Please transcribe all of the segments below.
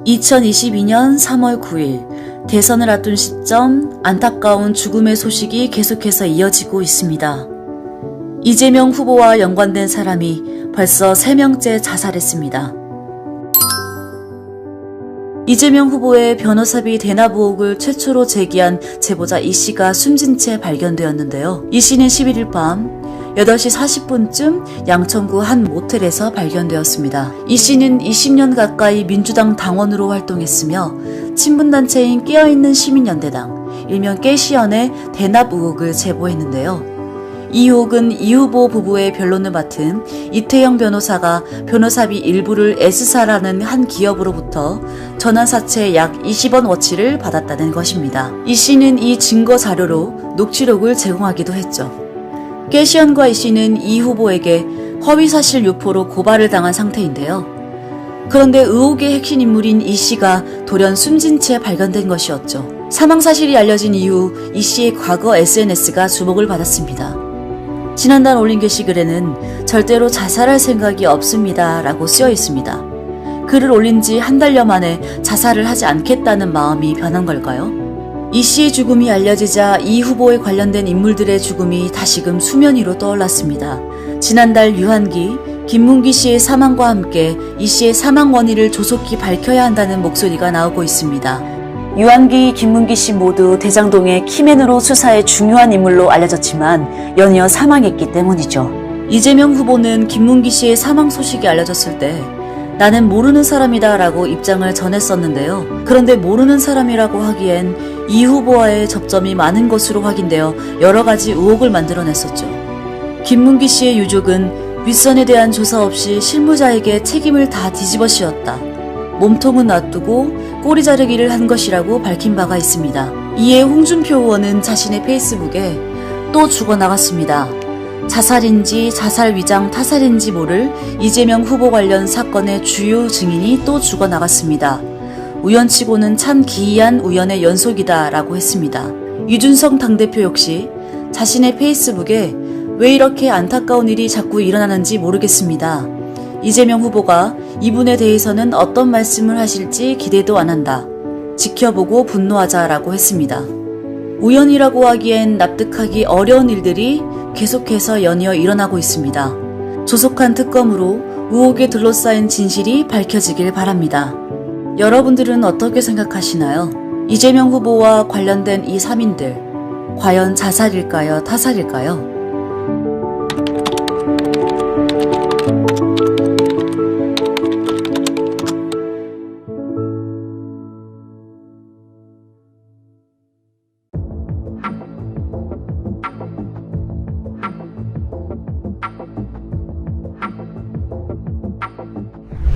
2022년 3월 9일 대선을 앞둔 시점 안타까운 죽음의 소식이 계속해서 이어지고 있습니다. 이재명 후보와 연관된 사람이 벌써 3명째 자살했습니다. 이재명 후보의 변호사비 대납 의혹을 최초로 제기한 제보자 이 씨가 숨진 채 발견되었는데요. 이 씨는 11일 밤 8시 40분쯤 양천구 한 모텔에서 발견되었습니다. 이 씨는 20년 가까이 민주당 당원으로 활동했으며 친문단체인 깨어있는 시민연대당, 일명 깨시연의 대납 의혹을 제보했는데요. 이 의혹은 이 후보 부부의 변론을 맡은 이태영 변호사가 변호사비 일부를 S사라는 한 기업으로부터 전환사채 약 20원 어치를 받았다는 것입니다. 이 씨는 이 증거 자료로 녹취록을 제공하기도 했죠. 깨시연과 이 씨는 이 후보에게 허위사실 유포로 고발을 당한 상태인데요. 그런데 의혹의 핵심 인물인 이 씨가 돌연 숨진 채 발견된 것이었죠. 사망 사실이 알려진 이후 이 씨의 과거 SNS가 주목을 받았습니다. 지난달 올린 게시글에는 절대로 자살할 생각이 없습니다 라고 쓰여 있습니다. 글을 올린 지 한 달여 만에 자살을 하지 않겠다는 마음이 변한 걸까요? 이 씨의 죽음이 알려지자 이 후보에 관련된 인물들의 죽음이 다시금 수면 위로 떠올랐습니다. 지난달 유한기, 김문기 씨의 사망과 함께 이 씨의 사망 원인을 조속히 밝혀야 한다는 목소리가 나오고 있습니다. 유한기, 김문기 씨 모두 대장동의 키맨으로 수사의 중요한 인물로 알려졌지만 연이어 사망했기 때문이죠. 이재명 후보는 김문기 씨의 사망 소식이 알려졌을 때 나는 모르는 사람이다 라고 입장을 전했었는데요. 그런데 모르는 사람이라고 하기엔 이 후보와의 접점이 많은 것으로 확인되어 여러 가지 의혹을 만들어냈었죠. 김문기 씨의 유족은 윗선에 대한 조사 없이 실무자에게 책임을 다 뒤집어 씌웠다. 몸통은 놔두고 꼬리 자르기를 한 것이라고 밝힌 바가 있습니다. 이에 홍준표 의원은 자신의 페이스북에 또 죽어나갔습니다. 자살인지 자살 위장 타살인지 모를 이재명 후보 관련 사건의 주요 증인이 또 죽어나갔습니다. 우연치고는 참 기이한 우연의 연속이다 라고 했습니다. 유준석 당대표 역시 자신의 페이스북에 왜 이렇게 안타까운 일이 자꾸 일어나는지 모르겠습니다. 이재명 후보가 이분에 대해서는 어떤 말씀을 하실지 기대도 안 한다. 지켜보고 분노하자라고 했습니다. 우연이라고 하기엔 납득하기 어려운 일들이 계속해서 연이어 일어나고 있습니다. 조속한 특검으로 의혹에 둘러싸인 진실이 밝혀지길 바랍니다. 여러분들은 어떻게 생각하시나요? 이재명 후보와 관련된 이 3인들, 과연 자살일까요? 타살일까요?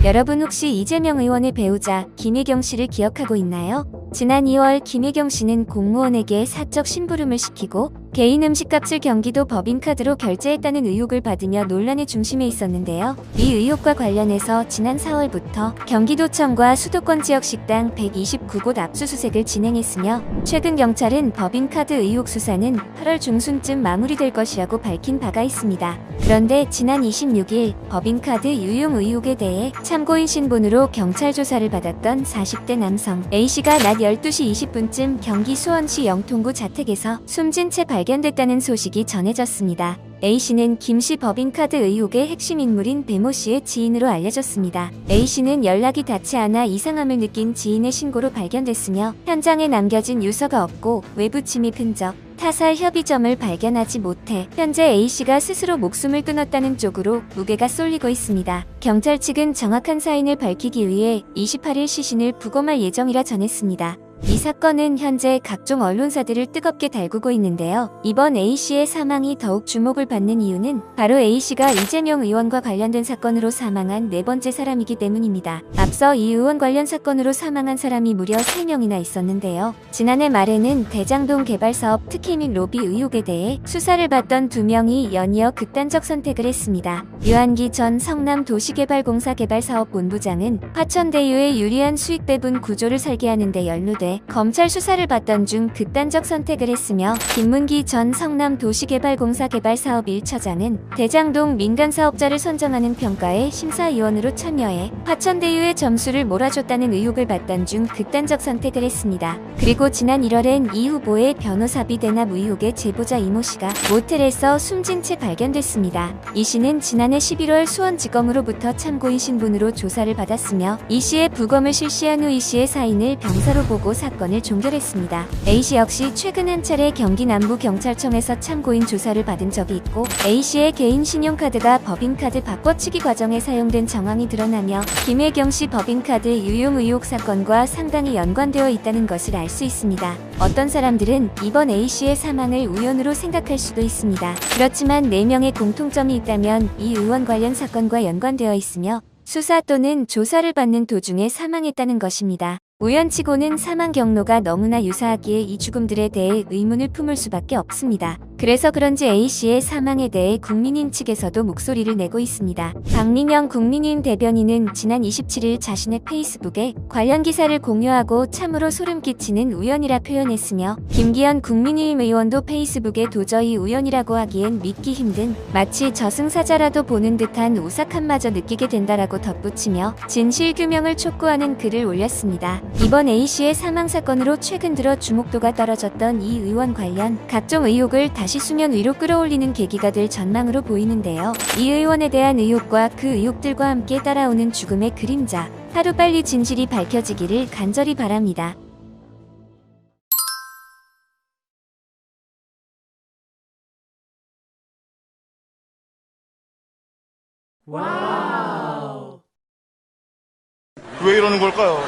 여러분 혹시 이재명 의원의 배우자 김혜경 씨를 기억하고 있나요? 지난 2월 김혜경 씨는 공무원에게 사적 심부름을 시키고 개인 음식값을 경기도 법인카드로 결제했다는 의혹을 받으며 논란의 중심에 있었는데요. 이 의혹과 관련해서 지난 4월부터 경기도청과 수도권 지역 식당 129곳 압수수색을 진행했으며 최근 경찰은 법인카드 의혹 수사는 8월 중순쯤 마무리될 것이라고 밝힌 바가 있습니다. 그런데 지난 26일 법인카드 유용 의혹에 대해 참고인 신분으로 경찰 조사를 받았던 40대 남성 A씨가 낮 12시 20분쯤 경기 수원시 영통구 자택에서 숨진 채 발견됐다는 소식이 전해졌습니다. A씨는 김씨 법인카드 의혹의 핵심 인물인 배모씨의 지인으로 알려졌습니다. A씨는 연락이 닿지 않아 이상함을 느낀 지인의 신고로 발견됐으며 현장에 남겨진 유서가 없고 외부 침입 흔적, 타살 협의점을 발견하지 못해 현재 A씨가 스스로 목숨을 끊었다는 쪽으로 무게가 쏠리고 있습니다. 경찰 측은 정확한 사인을 밝히기 위해 28일 시신을 부검할 예정이라 전했습니다. 이 사건은 현재 각종 언론사들을 뜨겁게 달구고 있는데요. 이번 A씨의 사망이 더욱 주목을 받는 이유는 바로 A씨가 이재명 의원과 관련된 사건으로 사망한 4번째 사람이기 때문입니다. 앞서 이 의원 관련 사건으로 사망한 사람이 무려 3명이나 있었는데요. 지난해 말에는 대장동 개발사업 특혜 및 로비 의혹에 대해 수사를 받던 2명이 연이어 극단적 선택을 했습니다. 유한기 전 성남도시개발공사 개발사업 본부장은 화천대유의 유리한 수익 배분 구조를 설계하는 데 연루돼 대해 검찰 수사를 받던 중 극단적 선택을 했으며 김문기 전 성남도시개발공사 개발사업 1처장은 대장동 민간사업자를 선정하는 평가에 심사위원으로 참여해 화천대유의 점수를 몰아줬다는 의혹을 받던 중 극단적 선택을 했습니다. 그리고 지난 1월엔 이 후보의 변호사비 대납 의혹의 제보자 이모 씨가 모텔에서 숨진 채 발견됐습니다. 이 씨는 지난해 11월 수원지검으로부터 참고인 신분으로 조사를 받았으며 이 씨의 부검을 실시한 후 이 씨의 사인을 병사로 보고 사건을 종결했습니다. A 씨 역시 최근 한 차례 경기 남부경찰청에서 참고인 조사를 받은 적이 있고 A 씨의 개인 신용카드가 법인카드 바꿔치기 과정에 사용된 정황이 드러나며 김혜경 씨 법인카드 유용 의혹 사건과 상당히 연관되어 있다는 것을 알 수 있습니다. 어떤 사람들은 이번 A 씨의 사망을 우연으로 생각할 수도 있습니다. 그렇지만 4명의 공통점이 있다면 이 의원 관련 사건과 연관되어 있으며 수사 또는 조사를 받는 도중에 사망했다는 것입니다. 우연치고는 사망 경로가 너무나 유사하기에 이 죽음들에 대해 의문을 품을 수밖에 없습니다. 그래서 그런지 A씨의 사망에 대해 국민의힘 측에서도 목소리를 내고 있습니다. 박민영 국민의힘 대변인은 지난 27일 자신의 페이스북에 관련 기사를 공유하고 참으로 소름 끼치는 우연이라 표현했으며 김기현 국민의힘 의원도 페이스북에 도저히 우연이라고 하기엔 믿기 힘든 마치 저승사자라도 보는 듯한 오싹함마저 느끼게 된다라고 덧붙이며 진실규명을 촉구하는 글을 올렸습니다. 이번 A씨의 사망 사건으로 최근 들어 주목도가 떨어졌던 이 의원 관련 각종 의혹을 다시 수면 위로 끌어올리는 계기가 될 전망으로 보이는데요. 이 의원에 대한 의혹과 그 의혹들과 함께 따라오는 죽음의 그림자, 하루빨리 진실이 밝혀지기를 간절히 바랍니다. 와우. 왜 이러는 걸까요?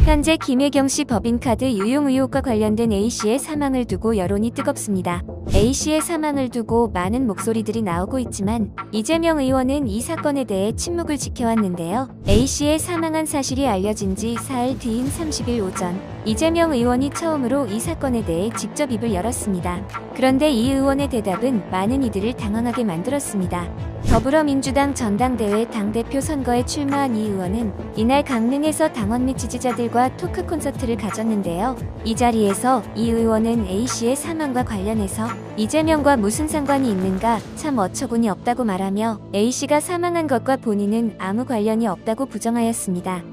현재 김혜경 씨 법인카드 유용 의혹과 관련된 A씨의 사망을 두고 여론이 뜨겁습니다. A씨의 사망을 두고 많은 목소리들이 나오고 있지만 이재명 의원은 이 사건에 대해 침묵을 지켜왔는데요. A씨의 사망한 사실이 알려진 지 사흘 뒤인 30일 오전 이재명 의원이 처음으로 이 사건에 대해 직접 입을 열었습니다. 그런데 이 의원의 대답은 많은 이들을 당황하게 만들었습니다. 더불어민주당 전당대회 당대표 선거에 출마한 이 의원은 이날 강릉에서 당원 및 지지자들과 토크 콘서트를 가졌는데요. 이 자리에서 이 의원은 A씨의 사망과 관련해서 이재명과 무슨 상관이 있는가 참 어처구니 없다고 말하며 A씨가 사망한 것과 본인은 아무 관련이 없다고 부정하였습니다.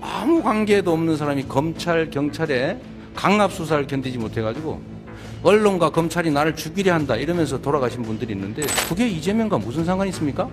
아무 관계도 없는 사람이 검찰, 경찰의 강압 수사를 견디지 못해가지고 언론과 검찰이 나를 죽이려 한다 이러면서 돌아가신 분들이 있는데 그게 이재명과 무슨 상관이 있습니까?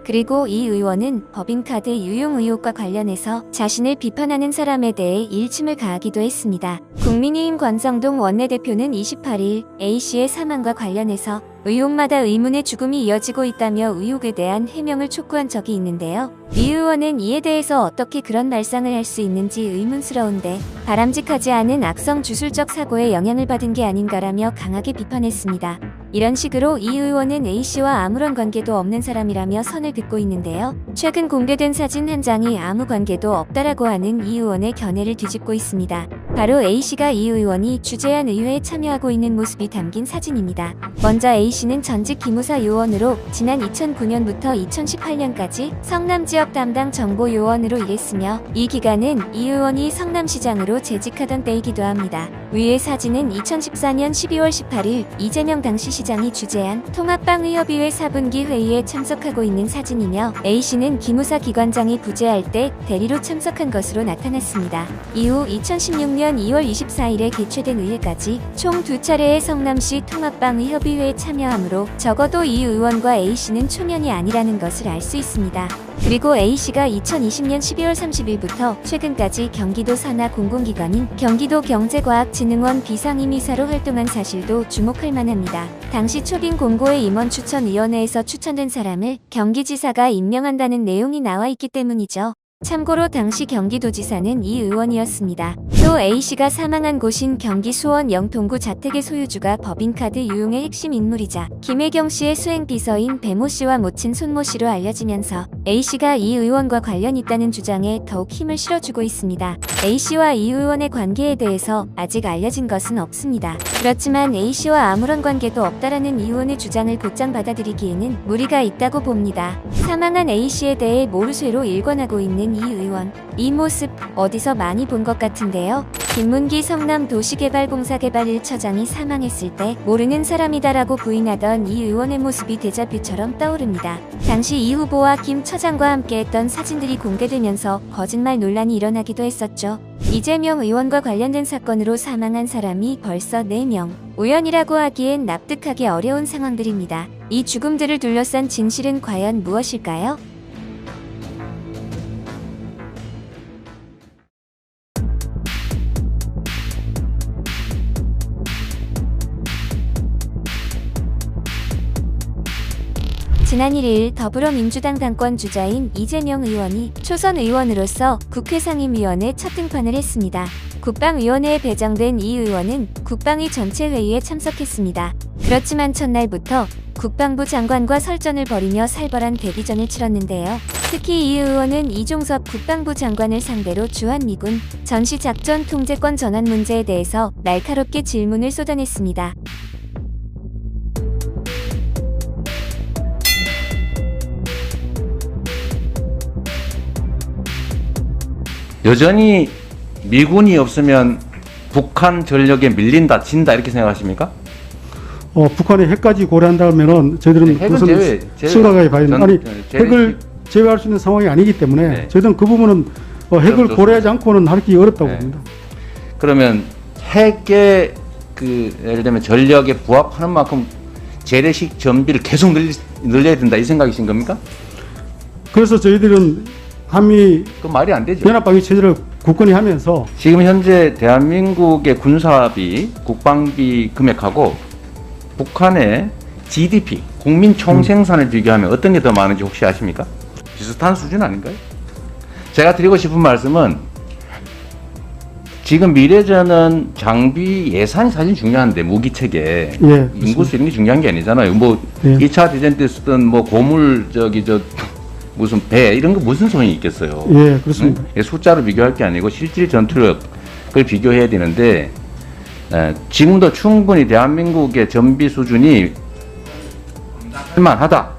그리고 이 의원은 법인카드 유용 의혹과 관련해서 자신을 비판하는 사람에 대해 일침을 가하기도 했습니다. 국민의힘 권성동 원내대표는 28일 A씨의 사망과 관련해서 의혹마다 의문의 죽음이 이어지고 있다며 의혹에 대한 해명을 촉구한 적이 있는데요. 이 의원은 이에 대해서 어떻게 그런 말상을 할 수 있는지 의문스러운데 바람직하지 않은 악성 주술적 사고에 영향을 받은 게 아닌가라며 강하게 비판했습니다. 이런 식으로 이 의원은 A씨와 아무런 관계도 없는 사람이라며 선을 긋고 있는데요. 최근 공개된 사진 한 장이 아무 관계도 없다라고 하는 이 의원의 견해를 뒤집고 있습니다. 바로 A씨가 이 의원이 주재한 의회에 참여하고 있는 모습이 담긴 사진입니다. 먼저 A씨는 전직 기무사 요원으로 지난 2009년부터 2018년까지 성남 지역 담당 정보 요원으로 일했으며 이 기간은 이 의원이 성남시장으로 재직하던 때이기도 합니다. 위의 사진은 2014년 12월 18일 이재명 당시 시장이 주재한 통합방의협의회 4분기 회의에 참석하고 있는 사진이며 A씨는 기무사 기관장이 부재할 때 대리로 참석한 것으로 나타났습니다. 이후 2016년 2월 24일에 개최된 의회까지 총 2차례의 성남시 통합방의협의회에 참여하므로 적어도 이 의원과 A씨는 초면이 아니라는 것을 알 수 있습니다. 그리고 A씨가 2020년 12월 30일부터 최근까지 경기도 산하 공공기관인 경기도경제과학진흥원 비상임의사로 활동한 사실도 주목할 만합니다. 당시 초빙 공고의 임원 추천위원회에서 추천된 사람을 경기지사가 임명한다는 내용이 나와 있기 때문이죠. 참고로 당시 경기도지사는 이 의원이었습니다. 또 A씨가 사망한 곳인 경기 수원 영통구 자택의 소유주가 법인카드 유용의 핵심 인물이자 김혜경씨의 수행비서인 배모씨와 모친 손모씨로 알려지면서 A씨가 이 의원과 관련 있다는 주장에 더욱 힘을 실어주고 있습니다. A씨와 이 의원의 관계에 대해서 아직 알려진 것은 없습니다. 그렇지만 A씨와 아무런 관계도 없다라는 이 의원의 주장을 곧장 받아들이기에는 무리가 있다고 봅니다. 사망한 A씨에 대해 모르쇠로 일관하고 있는 이 의원. 이 모습 어디서 많이 본 것 같은데요. 김문기 성남도시개발공사개발 1처장이 사망했을 때 모르는 사람이다라고 부인하던 이 의원의 모습이 데자뷰처럼 떠오릅니다. 당시 이 후보와 김 처장과 함께했던 사진들이 공개되면서 거짓말 논란이 일어나기도 했었죠. 이재명 의원과 관련된 사건으로 사망한 사람이 벌써 4명. 우연이라고 하기엔 납득하기 어려운 상황들입니다. 이 죽음들을 둘러싼 진실은 과연 무엇일까요? 지난 1일 더불어민주당 당권 주자인 이재명 의원이 초선 의원으로서 국회 상임위원회 첫 등판을 했습니다. 국방위원회에 배정된 이 의원은 국방위 전체 회의에 참석했습니다. 그렇지만 첫날부터 국방부 장관과 설전을 벌이며 살벌한 대기전을 치렀는데요. 특히 이 의원은 이종섭 국방부 장관을 상대로 주한미군 전시작전 통제권 전환 문제에 대해서 날카롭게 질문을 쏟아냈습니다. 여전히 미군이 없으면 북한 전력에 밀린다, 진다 이렇게 생각하십니까? 북한의 핵까지 고려한다면은 저희들은 핵은 그것은 심각하게 봐야 됩니다. 아니 핵을 제외할 수 있는 상황이 아니기 때문에 네. 저희들은 그 부분은 핵을 고려하지 않고는 하기 어렵다고 네. 봅니다. 그러면 핵의 예를 들면 전력에 부합하는 만큼 재래식 전비를 계속 늘려야 된다 이 생각이신 겁니까? 그래서 저희들은 한미 그 말이 안 되죠. 연합방위 체제를 굳건히 하면서 지금 현재 대한민국의 군사비, 국방비 금액하고 북한의 GDP, 국민 총생산을 비교하면 어떤 게 더 많은지 혹시 아십니까? 비슷한 수준 아닌가요? 제가 드리고 싶은 말씀은 지금 미래전은 장비 예산이 사실 중요한데 무기체계, 예, 인구수 이런 게 중요한 게 아니잖아요. 뭐 예. 2차 대전 때 쓰던 뭐 고물 무슨 배 이런 거 무슨 소용이 있겠어요. 예, 그렇습니다. 응? 숫자로 비교할 게 아니고 실질 전투력을 비교해야 되는데 지금도 충분히 대한민국의 전비 수준이 할만하다.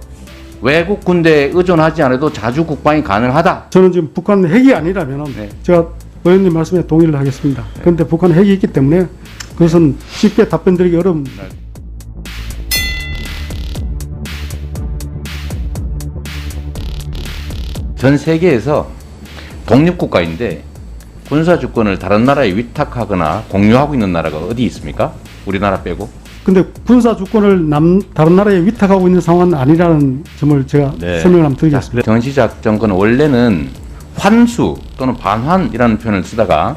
외국 군대에 의존하지 않아도 자주 국방이 가능하다. 저는 지금 북한 핵이 아니라면 네. 제가 의원님 말씀에 동의를 하겠습니다. 그런데 북한 핵이 있기 때문에 그것은 쉽게 답변드리기 어려운 전 세계에서 독립국가인데 군사주권을 다른 나라에 위탁하거나 공유하고 있는 나라가 어디 있습니까? 우리나라 빼고. 근데 군사 주권을 다른 나라에 위탁하고 있는 상황은 아니라는 점을 제가 설명을 한번 드리겠습니다. 전시작전권은 원래는 환수 또는 반환이라는 표현을 쓰다가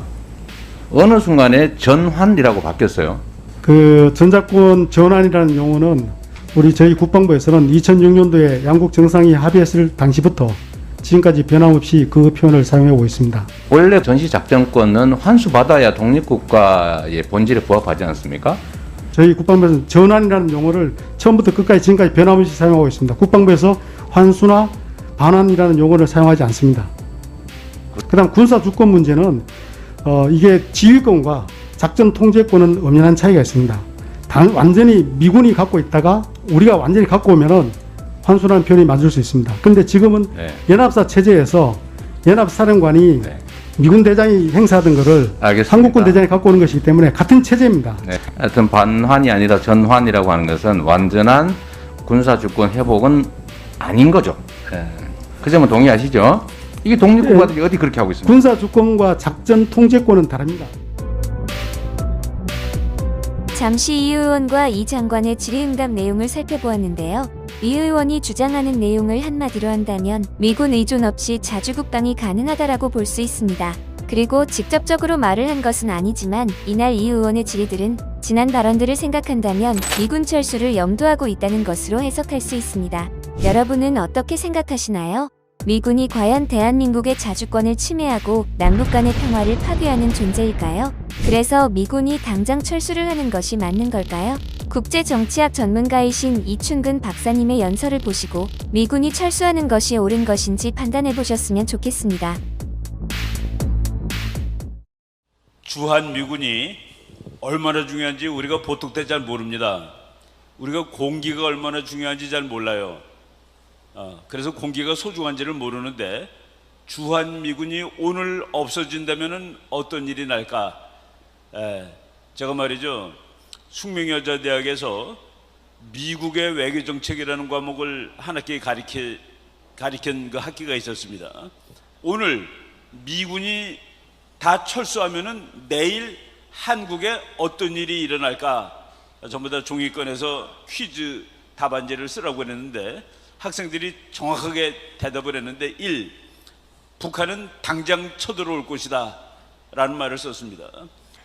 어느 순간에 전환이라고 바뀌었어요. 그 전작권 전환이라는 용어는 저희 국방부에서는 2006년도에 양국 정상이 합의했을 당시부터 지금까지 변함없이 그 표현을 사용하고 있습니다. 원래 전시작전권은 환수받아야 독립국가의 본질에 부합하지 않습니까? 저희 국방부에서는 전환이라는 용어를 처음부터 끝까지 지금까지 변함없이 사용하고 있습니다. 국방부에서 환수나 반환이라는 용어를 사용하지 않습니다. 그 다음 군사 주권 문제는 이게 지휘권과 작전 통제권은 엄연한 차이가 있습니다. 완전히 미군이 갖고 있다가 우리가 완전히 갖고 오면은 환수라는 표현이 맞을 수 있습니다. 그런데 지금은 연합사 체제에서 연합사령관이 미군 대장이 행사하던 거를 알겠습니다. 한국군 대장이 갖고 오는 것이기 때문에 같은 체제입니다. 하여튼 반환이 아니라 전환이라고 하는 것은 완전한 군사주권 회복은 아닌 거죠. 그 점은 동의하시죠? 이게 독립국가들이 어디 그렇게 하고 있습니까? 군사 주권과 작전 통제권은 다릅니다. 잠시 이 의원과 이 장관의 질의응답 내용을 살펴보았는데요. 이 의원이 주장하는 내용을 한마디로 한다면 미군 의존 없이 자주 국방이 가능하다라고 볼 수 있습니다. 그리고 직접적으로 말을 한 것은 아니지만 이날 이 의원의 질의들은 지난 발언들을 생각한다면 미군 철수를 염두하고 있다는 것으로 해석할 수 있습니다. 여러분은 어떻게 생각하시나요? 미군이 과연 대한민국의 자주권을 침해하고 남북 간의 평화를 파괴하는 존재일까요? 그래서 미군이 당장 철수를 하는 것이 맞는 걸까요? 국제정치학 전문가이신 이춘근 박사님의 연설을 보시고 미군이 철수하는 것이 옳은 것인지 판단해 보셨으면 좋겠습니다. 주한미군이 얼마나 중요한지 우리가 보통 때 잘 모릅니다. 우리가 공기가 얼마나 중요한지 잘 몰라요. 그래서 공기가 소중한지를 모르는데 주한미군이 오늘 없어진다면 어떤 일이 날까? 제가 말이죠, 숙명여자대학에서 미국의 외교정책이라는 과목을 한 학기 가리킨 그 학기가 있었습니다. 오늘 미군이 다 철수하면은 내일 한국에 어떤 일이 일어날까? 전부 다 종이 꺼내서 퀴즈 답안지를 쓰라고 그랬는데 학생들이 정확하게 대답을 했는데 1. 북한은 당장 쳐들어올 것이다 라는 말을 썼습니다.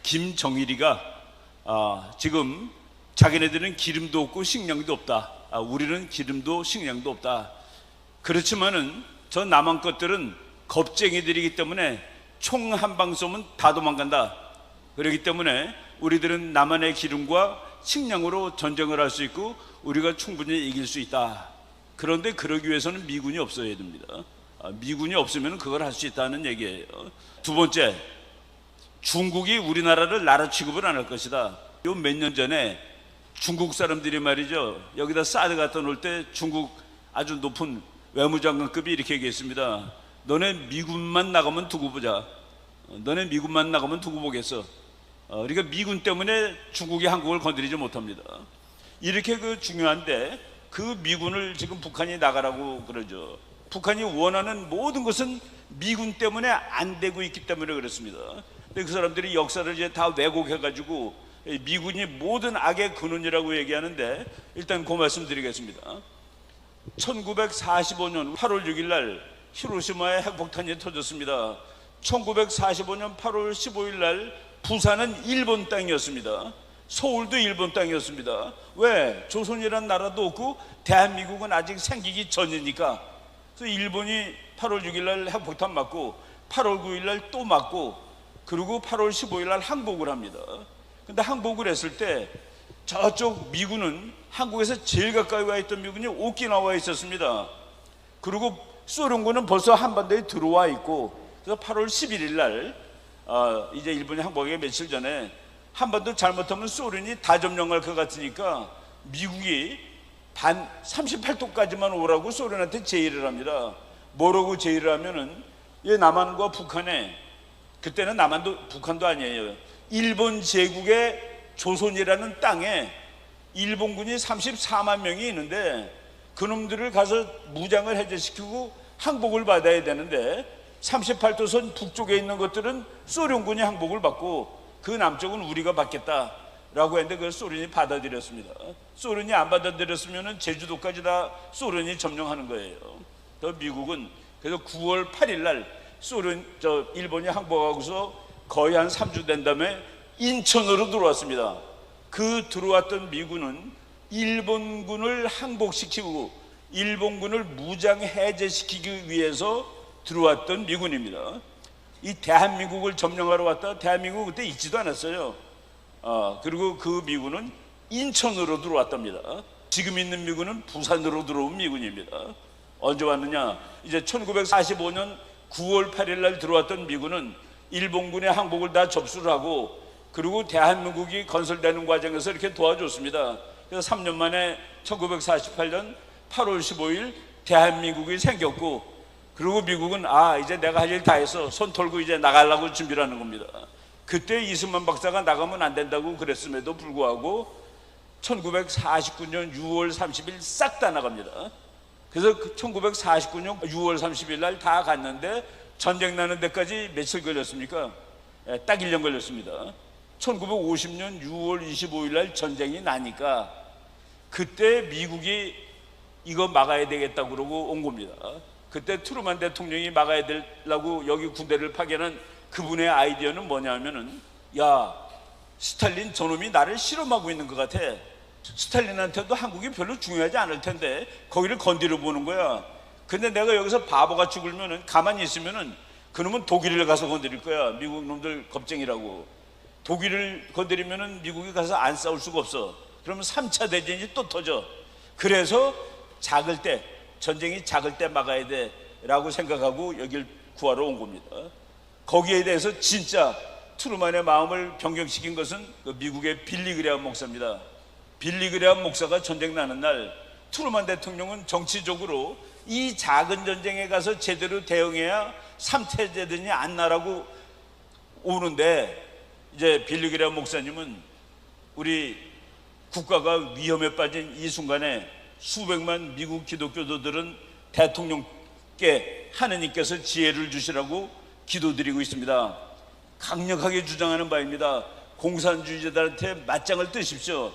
김정일이가 지금 자기네들은 기름도 없고 식량도 없다. 우리는 기름도 식량도 없다. 그렇지만은 저 남한 것들은 겁쟁이들이기 때문에 총 한 방 쏘면 다 도망간다. 그렇기 때문에 우리들은 남한의 기름과 식량으로 전쟁을 할 수 있고 우리가 충분히 이길 수 있다. 그런데 그러기 위해서는 미군이 없어야 됩니다. 미군이 없으면 그걸 할 수 있다는 얘기예요. 두 번째, 중국이 우리나라를 나라 취급을 안 할 것이다. 요 몇 년 전에 중국 사람들이 말이죠, 여기다 사드 갖다 놓을 때 중국 아주 높은 외무장관급이 이렇게 얘기했습니다. 너네 미군만 나가면 두고 보자. 너네 미군만 나가면 두고 보겠어. 그러니까 미군 때문에 중국이 한국을 건드리지 못합니다. 이렇게 중요한데 그 미군을 지금 북한이 나가라고 그러죠. 북한이 원하는 모든 것은 미군 때문에 안 되고 있기 때문에 그렇습니다. 근데 그 사람들이 역사를 이제 다 왜곡해가지고 미군이 모든 악의 근원이라고 얘기하는데 일단 그 말씀 드리겠습니다. 1945년 8월 6일 날 히로시마에 핵폭탄이 터졌습니다. 1945년 8월 15일 날 부산은 일본 땅이었습니다. 서울도 일본 땅이었습니다. 왜? 조선이란 나라도 없고 대한민국은 아직 생기기 전이니까. 그래서 일본이 8월 6일 날 핵폭탄 맞고 8월 9일 날 또 맞고 그리고 8월 15일 날 항복을 합니다. 근데 항복을 했을 때 저쪽 미군은 한국에서 제일 가까이 와 있던 미군이 오키나와에 있었습니다. 그리고 소련군은 벌써 한반도에 들어와 있고, 그래서 8월 11일 날 이제 일본이 항복하기 며칠 전에 한반도 잘못하면 소련이 다 점령할 것 같으니까 미국이 반 38도까지만 오라고 소련한테 제의를 합니다. 뭐라고 제의를 하면은 이 남한과 북한에, 그때는 남한도 북한도 아니에요, 일본 제국의 조선이라는 땅에 일본군이 34만 명이 있는데 그놈들을 가서 무장을 해제시키고 항복을 받아야 되는데 38도선 북쪽에 있는 것들은 소련군이 항복을 받고 그 남쪽은 우리가 받겠다라고 했는데 그걸 소련이 받아들였습니다. 소련이 안 받아들였으면 제주도까지 다 소련이 점령하는 거예요. 또 미국은 그래서 9월 8일 날 일본이 항복하고서 거의 한 3주 된 다음에 인천으로 들어왔습니다. 그 들어왔던 미군은 일본군을 항복시키고 일본군을 무장 해제시키기 위해서 들어왔던 미군입니다. 이 대한민국을 점령하러 왔다 대한민국 그때 있지도 않았어요. 그리고 그 미군은 인천으로 들어왔답니다. 지금 있는 미군은 부산으로 들어온 미군입니다. 언제 왔느냐? 이제 1945년 9월 8일 날 들어왔던 미군은 일본군의 항복을 다 접수를 하고 그리고 대한민국이 건설되는 과정에서 이렇게 도와줬습니다. 그래서 3년 만에 1948년 8월 15일 대한민국이 생겼고, 그리고 미국은 이제 내가 할 일 다 해서 손 털고 이제 나가려고 준비를 하는 겁니다. 그때 이승만 박사가 나가면 안 된다고 그랬음에도 불구하고 1949년 6월 30일 싹 다 나갑니다. 그래서 1949년 6월 30일 날 다 갔는데 전쟁 나는 데까지 며칠 걸렸습니까? 딱 1년 걸렸습니다. 1950년 6월 25일 날 전쟁이 나니까 그때 미국이 이거 막아야 되겠다고 그러고 온 겁니다. 그때 트루만 대통령이 막아야 되려고 여기 군대를 파견한 그분의 아이디어는 뭐냐면은, 야, 스탈린 저놈이 나를 실험하고 있는 것 같아. 스탈린한테도 한국이 별로 중요하지 않을 텐데 거기를 건드려 보는 거야. 근데 내가 여기서 바보같이 굴면은, 가만히 있으면은 그놈은 독일을 가서 건드릴 거야. 미국 놈들 겁쟁이라고. 독일을 건드리면은 미국이 가서 안 싸울 수가 없어. 그러면 3차 대전이 또 터져. 그래서 작을 때, 전쟁이 작을 때 막아야 돼 라고 생각하고 여길 구하러 온 겁니다. 거기에 대해서 진짜 트루만의 마음을 변경시킨 것은 그 미국의 빌리 그레함 목사입니다. 빌리 그레함 목사가 전쟁 나는 날 트루만 대통령은 정치적으로 이 작은 전쟁에 가서 제대로 대응해야 3차 대전이 안 나라고 오는데, 이제 빌리 그레함 목사님은 우리 국가가 위험에 빠진 이 순간에 수백만 미국 기독교도들은 대통령께 하느님께서 지혜를 주시라고 기도드리고 있습니다. 강력하게 주장하는 바입니다. 공산주의자들한테 맞짱을 뜨십시오.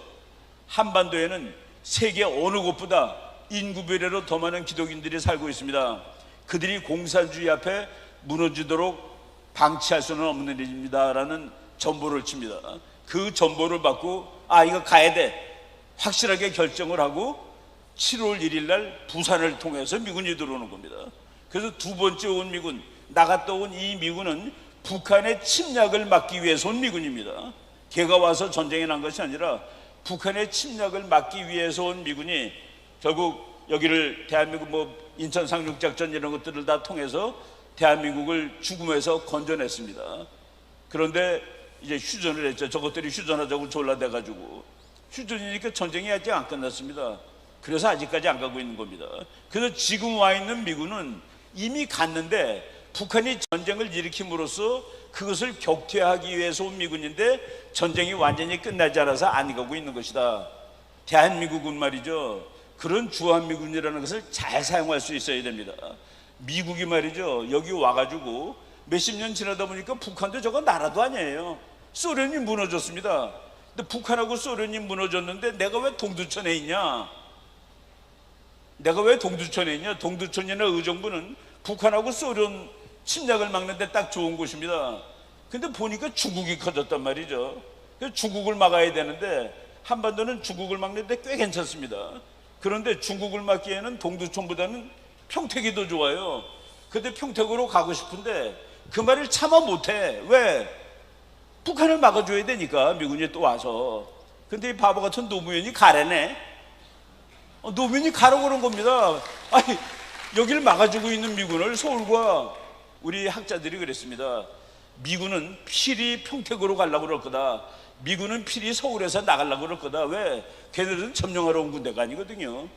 한반도에는 세계 어느 곳보다 인구비례로 더 많은 기독인들이 살고 있습니다. 그들이 공산주의 앞에 무너지도록 방치할 수는 없는 일입니다 라는 전보를 칩니다. 그 전보를 받고 이거 가야 돼 확실하게 결정을 하고 7월 1일 날 부산을 통해서 미군이 들어오는 겁니다. 그래서 두 번째 온 미군, 나갔다 온 이 미군은 북한의 침략을 막기 위해서 온 미군입니다. 걔가 와서 전쟁이 난 것이 아니라 북한의 침략을 막기 위해서 온 미군이 결국 여기를 대한민국 인천 상륙작전 이런 것들을 다 통해서 대한민국을 죽음에서 건져냈습니다. 그런데 이제 휴전을 했죠. 저것들이 휴전하자고 졸라대가지고. 휴전이니까 전쟁이 아직 안 끝났습니다. 그래서 아직까지 안 가고 있는 겁니다. 그래서 지금 와 있는 미군은 이미 갔는데 북한이 전쟁을 일으킴으로써 그것을 격퇴하기 위해서 온 미군인데 전쟁이 완전히 끝나지 않아서 안 가고 있는 것이다. 대한민국은 말이죠, 그런 주한미군이라는 것을 잘 사용할 수 있어야 됩니다. 미국이 말이죠, 여기 와가지고 몇십 년 지나다 보니까 북한도 저거 나라도 아니에요. 소련이 무너졌습니다. 근데 북한하고 소련이 무너졌는데 내가 왜 동두천에 있냐? 내가 왜 동두천에 있냐? 동두천이나 의정부는 북한하고 소련 침략을 막는데 딱 좋은 곳입니다. 근데 보니까 중국이 커졌단 말이죠. 그래서 중국을 막아야 되는데 한반도는 중국을 막는데 꽤 괜찮습니다. 그런데 중국을 막기에는 동두천보다는 평택이 더 좋아요. 근데 평택으로 가고 싶은데 그 말을 차마 못해. 왜? 북한을 막아줘야 되니까, 미군이 또 와서. 근데 이 바보 같은 노무현이 가래네. 노무현이 가라고 그런 겁니다. 아니, 여기를 막아주고 있는 미군을, 서울과 우리 학자들이 그랬습니다. 미군은 필히 평택으로 가려고 그럴 거다. 미군은 필히 서울에서 나가려고 그럴 거다. 왜? 걔네들은 점령하러 온 군대가 아니거든요.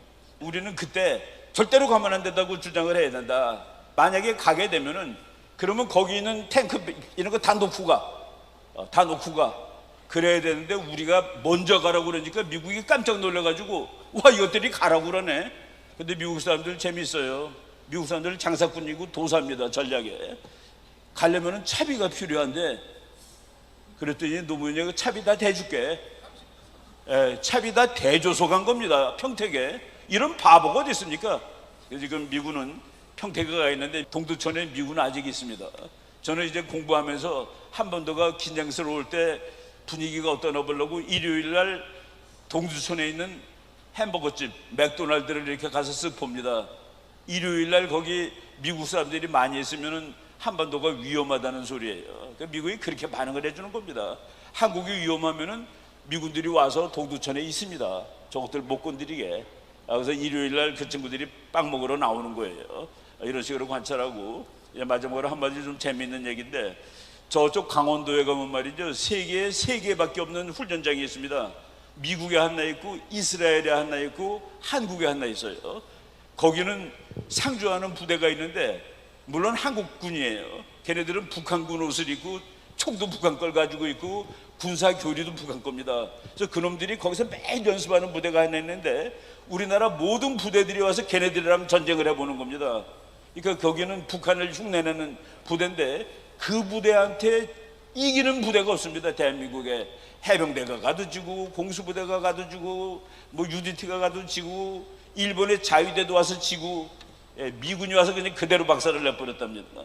우리는 그때 절대로 가만 안 된다고 주장을 해야 된다. 만약에 가게 되면은, 그러면 거기 있는 탱크 이런 거 다 놓고 가. 그래야 되는데 우리가 먼저 가라고 그러니까 미국이 깜짝 놀라가지고 와, 이것들이 가라고 그러네. 근데 미국 사람들 재밌어요. 미국 사람들 장사꾼이고 도사입니다. 전략에 가려면은 차비가 필요한데, 그랬더니 노무현이 그 차비 다 대줄게. 차비 다 대줘서 간 겁니다. 평택에. 이런 바보가 어디 있습니까? 지금 미군은 평택에 가 있는데 동두천에 미군은 아직 있습니다. 저는 이제 공부하면서 한반도가 긴장스러울 때 분위기가 어떠나 보려고 일요일 날 동두천에 있는 햄버거집 맥도날드를 이렇게 가서 쓱 봅니다. 일요일 날 거기 미국 사람들이 많이 있으면은 한반도가 위험하다는 소리예요. 그러니까 미국이 그렇게 반응을 해주는 겁니다. 한국이 위험하면은 미군들이 와서 동두천에 있습니다. 저것들 못 건드리게. 그래서 일요일 날 그 친구들이 빵 먹으러 나오는 거예요. 이런 식으로 관찰하고, 마지막으로 한마디 좀 재미있는 얘기인데, 저쪽 강원도에 가면 말이죠, 세계에 3개밖에 없는 훈련장이 있습니다. 미국에 하나 있고, 이스라엘에 하나 있고, 한국에 하나 있어요. 거기는 상주하는 부대가 있는데, 물론 한국군이에요. 걔네들은 북한군 옷을 입고 총도 북한 걸 가지고 있고 군사 교리도 북한 겁니다. 그래서 그놈들이 거기서 매일 연습하는 부대가 하나 있는데, 우리나라 모든 부대들이 와서 걔네들이랑 전쟁을 해보는 겁니다. 그러니까 거기는 북한을 흉내내는 부대인데, 그 부대한테 이기는 부대가 없습니다. 대한민국에 해병대가 가도 지고, 공수부대가 가도 지고, UDT가 가도 지고, 일본의 자위대도 와서 지고, 미군이 와서 그냥 그대로 박살을 내버렸답니다.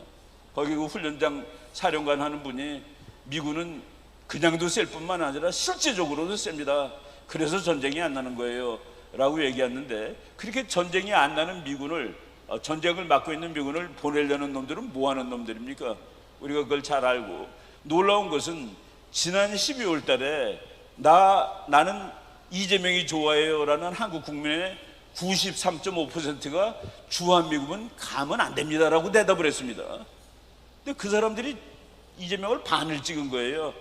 거기 그 훈련장 사령관 하는 분이, 미군은 그냥도 셀 뿐만 아니라 실제적으로도 셉니다. 그래서 전쟁이 안 나는 거예요 라고 얘기했는데, 그렇게 전쟁이 안 나는 미군을 전쟁을 막고 있는 미군을 보내려는 놈들은 뭐 하는 놈들입니까? 우리가 그걸 잘 알고, 놀라운 것은 지난 12월 달에 나는 이재명이 좋아해요라는 한국 국민의 93.5%가 주한미군은 가면 안 됩니다라고 대답을 했습니다. 근데 그 사람들이 이재명을 반을 찍은 거예요.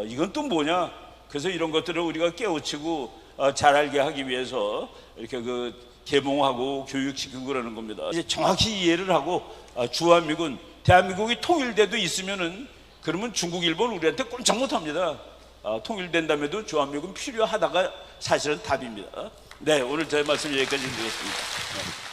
이건 또 뭐냐? 그래서 이런 것들을 우리가 깨우치고 잘 알게 하기 위해서 이렇게 개봉하고 교육시키고 그러는 겁니다. 이제 정확히 이해를 하고 주한미군, 대한민국이 통일돼도 있으면은 그러면 중국, 일본 우리한테 꼼짝 못합니다. 통일된다면도 주한미군 필요하다가 사실은 답입니다. 네, 오늘 제 말씀 여기까지 드리겠습니다.